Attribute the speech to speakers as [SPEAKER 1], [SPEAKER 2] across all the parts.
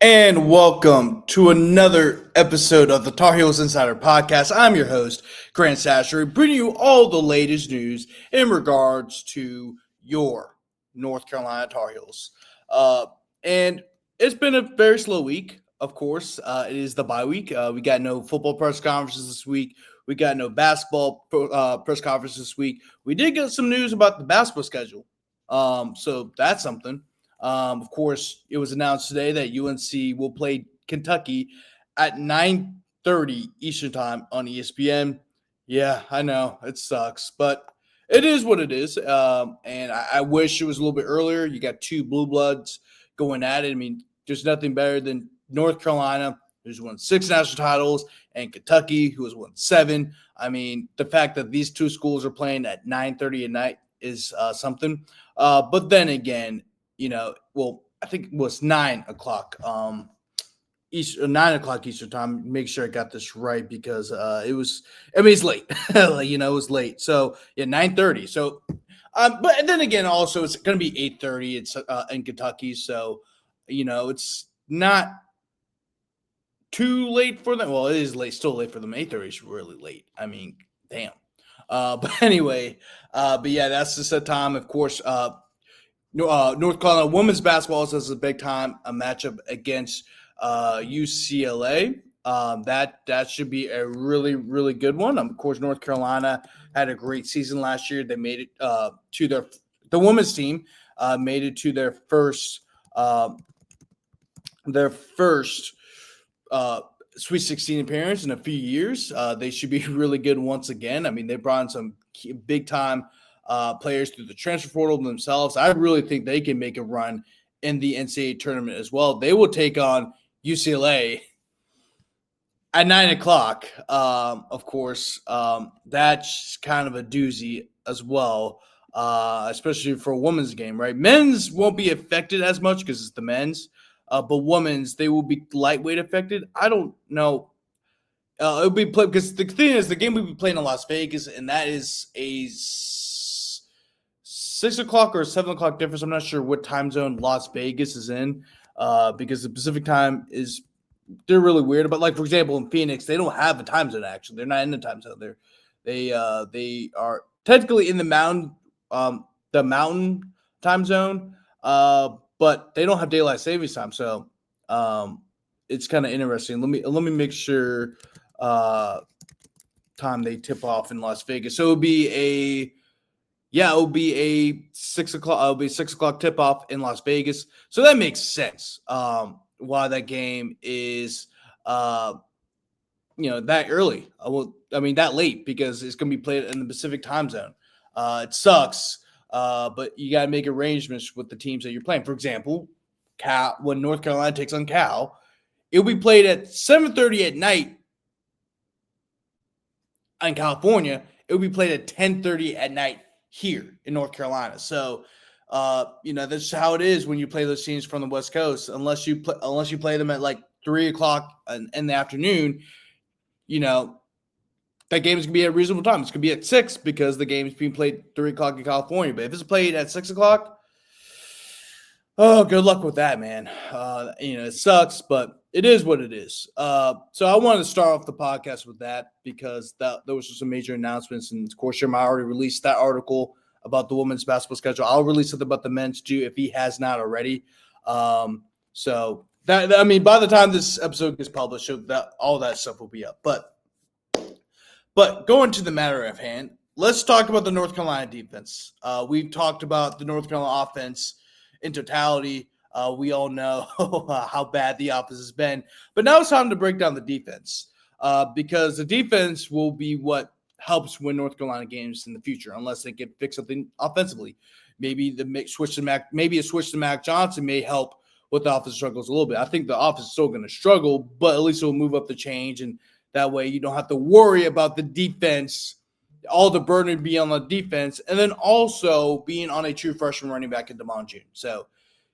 [SPEAKER 1] And welcome to another episode of the Tar Heels Insider Podcast. I'm your host, Grant Chachere, bringing you all the latest news in regards to your North Carolina Tar Heels. And it's been a very slow week, of course. It is the bye week. We got no football press conferences this week. We got no basketball press conferences this week. We did get some news about the basketball schedule. So that's something. Of course, it was announced today that UNC will play Kentucky at 9:30 Eastern Time on ESPN. Yeah, I know it sucks, but it is what it is. And I wish it was a little bit earlier. You got two blue bloods going at it. I mean, there's nothing better than North Carolina, who's won 6 national titles, and Kentucky, who has won 7. I mean, the fact that these two schools are playing at 9:30 at night is something. But then again, I think it was 9 o'clock Eastern 9 o'clock Eastern time. Make sure I got this right because it's late. It was late. So yeah, 9:30. So but then again, also it's gonna be 8:30. It's in Kentucky, so it's not too late for them. Well, it is late, still late for them. 8:30 is really late. I mean, damn. But anyway, but yeah, that's just a time, of course. North Carolina women's basketball is a big time a matchup against UCLA. That should be a really really good one. Of course, North Carolina had a great season last year. They made it to the women's team made it to their first Sweet 16 appearance in a few years. They should be really good once again. I mean, they brought in some big time players through the transfer portal themselves. I really think they can make a run in the NCAA tournament as well. They will take on UCLA at 9 o'clock. Of course, that's kind of a doozy as well, especially for a women's game, right? Men's won't be affected as much because it's the men's, but women's, they will be lightweight affected. I don't know. It'll be played because the thing is, the game will be playing in Las Vegas, and that is a 6 o'clock or 7 o'clock difference. I'm not sure what time zone Las Vegas is in, because the Pacific time is they're really weird. But like for example, in Phoenix, they don't have a time zone. Actually, they're not in the time zone. They are technically in the mountain time zone, but they don't have daylight savings time. So it's kind of interesting. Let me make sure time they tip off in Las Vegas. So it would be a 6 o'clock. It'll be 6 o'clock tip off in Las Vegas. So that makes sense. Why that game is that early. That late because it's going to be played in the Pacific time zone. It sucks, but you got to make arrangements with the teams that you're playing. For example, when North Carolina takes on Cal, it'll be played at 7:30 at night in California. It'll be played at 10:30 at night here in North Carolina. So, that's how it is when you play those teams from the West Coast. Unless you play them at like 3 o'clock in the afternoon, that game is gonna be at a reasonable time. It's gonna be at 6 because the game is being played 3 o'clock in California. But if it's played at 6 o'clock, oh, good luck with that, man. It sucks, but it is what it is. So I wanted to start off the podcast with that because there was some major announcements, and of course, Sherman already released that article about the women's basketball schedule. I'll release something about the men's too if he has not already. So by the time this episode gets published, all that stuff will be up. But going to the matter at hand, let's talk about the North Carolina defense. We've talked about the North Carolina offense in totality. We all know how bad the offense has been. But now it's time to break down the defense because the defense will be what helps win North Carolina games in the future unless they can fix something offensively. Maybe a switch to Mac Johnson may help with the offense struggles a little bit. I think the offense is still going to struggle, but at least it will move up the change, and that way you don't have to worry about the defense, all the burden being on the defense, and then also being on a true freshman running back in Damon June. So,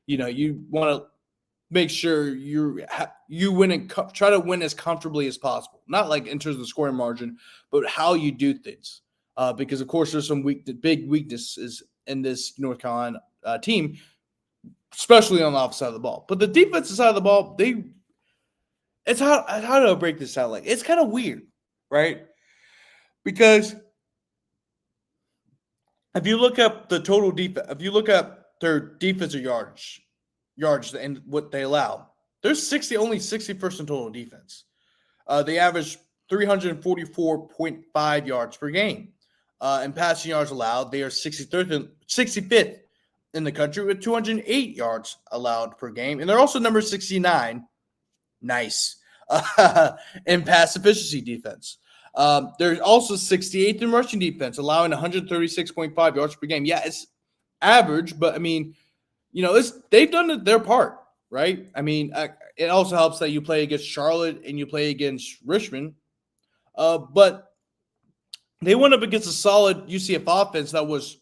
[SPEAKER 1] you want to make sure you win and try to win as comfortably as possible. Not like in terms of the scoring margin, but how you do things. Because of course there's some big weaknesses in this North Carolina team. especially on the opposite side of the ball. But the defensive side of the ball, it's how do I break this out? Like, it's kind of weird, right? Because if you look up the total defense, if you look up their defensive yards and what they allow, there's only 61st in total defense. They average 344.5 yards per game. In passing yards allowed, they are 65th in the country with 208 yards allowed per game. And they're also number 69. Nice. In pass efficiency defense. They're also 68th in rushing defense, allowing 136.5 yards per game. Yeah, it's average, but I mean, they've done their part, right? I mean, it also helps that you play against Charlotte and you play against Richmond. But they went up against a solid UCF offense that was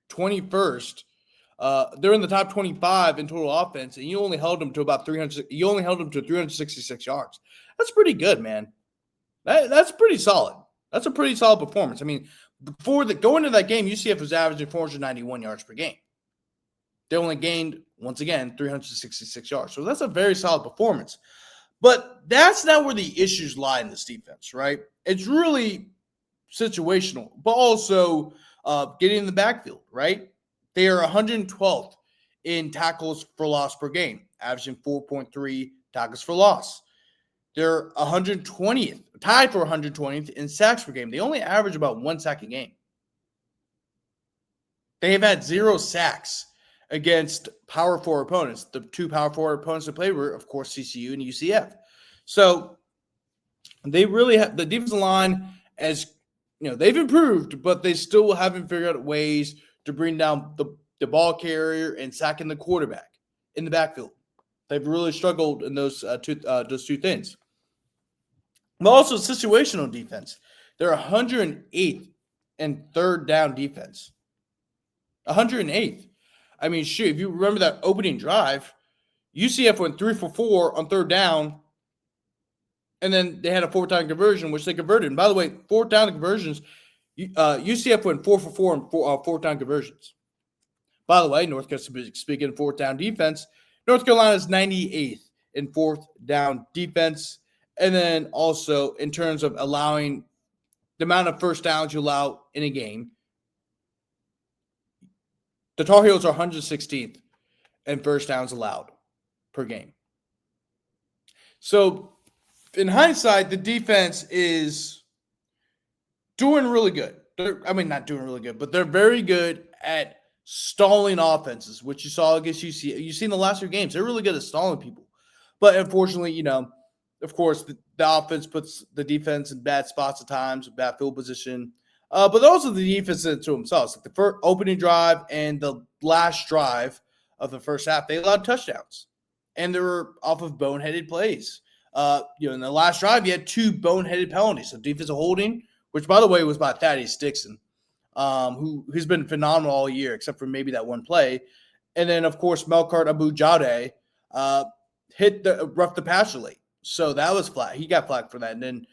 [SPEAKER 1] 21st. They're in the top 25 in total offense, and you only held them to about 300. You only held them to 366 yards. That's pretty good, man. That's pretty solid. That's a pretty solid performance. I mean, going into that game, UCF was averaging 491 yards per game. They only gained, once again, 366 yards. So that's a very solid performance. But that's not where the issues lie in this defense, right? It's really situational, but also getting in the backfield, right? They are 112th in tackles for loss per game, averaging 4.3 tackles for loss. They're 120th, tied for 120th in sacks per game. They only average about 1 sack a game. They have had 0 sacks against Power 4 opponents. The 2 Power 4 opponents they played were, of course, CCU and UCF. So they really have the defensive line, as they've improved, but they still haven't figured out ways to bring down the ball carrier and sacking the quarterback in the backfield. They've really struggled in those two things. But also situational defense. They're 108th in third down defense. 108th. I mean, shoot, if you remember that opening drive, UCF went 3 for 4 on third down, and then they had a 4th-down conversion, which they converted. And by the way, 4th-down conversions, UCF went 4 for 4 on 4th-down conversions. By the way, North Carolina, speaking of 4th-down defense, North Carolina is 98th in 4th-down defense. And then also in terms of allowing the amount of first downs you allow in a game, the Tar Heels are 116th in first downs allowed per game. So in hindsight, the defense is doing really good. Not doing really good, but they're very good at stalling offenses, which you saw against UCF. You've seen the last 3 games. They're really good at stalling people. But unfortunately, of course, the offense puts the defense in bad spots at times, bad field position. But also the defense to themselves. Like the first opening drive and the last drive of the first half, they allowed touchdowns. And they were off of boneheaded plays. In the last drive, you had 2 boneheaded penalties. So defensive holding, which, by the way, was by Thaddeus Dixon, who's been phenomenal all year, except for maybe that one play. And then, of course, Melkart Abu-Jade roughed the passer late. So that was flag. He got flagged for that. And then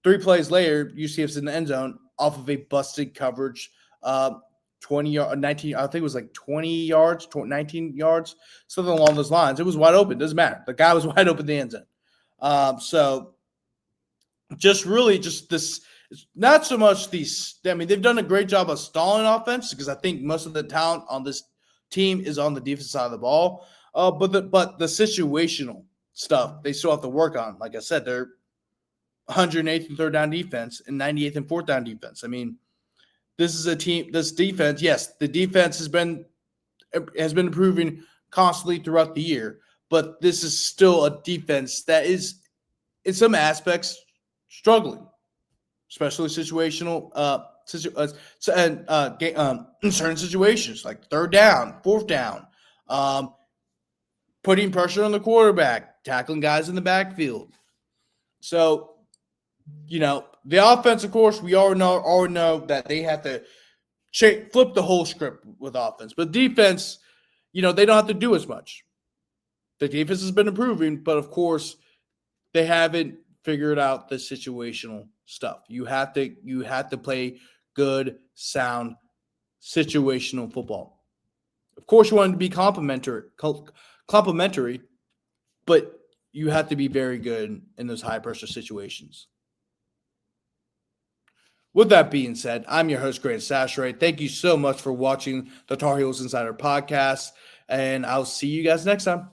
[SPEAKER 1] 3 plays later, UCF's in the end zone off of a busted coverage, 19, I think it was like 20 yards, 19 yards, something along those lines. It was wide open. Doesn't matter. The guy was wide open in the end zone. So just this, not so much these. I mean, they've done a great job of stalling offense because I think most of the talent on this team is on the defensive side of the ball. But the situational stuff they still have to work on. Like I said, they're 108th in third down defense and 98th in 4th down defense. I mean, this is a team. This defense, yes, the defense has been improving constantly throughout the year, but this is still a defense that is, in some aspects, struggling, especially situational. In certain situations like 3rd down, 4th down, putting pressure on the quarterback, tackling guys in the backfield. So, the offense, of course, we all know that they have to flip the whole script with offense. But defense, they don't have to do as much. The defense has been improving, but of course, they haven't figured out the situational stuff. You have to play good, sound, situational football. Of course, you want to be complimentary, but you have to be very good in those high pressure situations. With that being said, I'm your host, Grant Chachere. Thank you so much for watching the Tar Heels Insider Podcast, and I'll see you guys next time.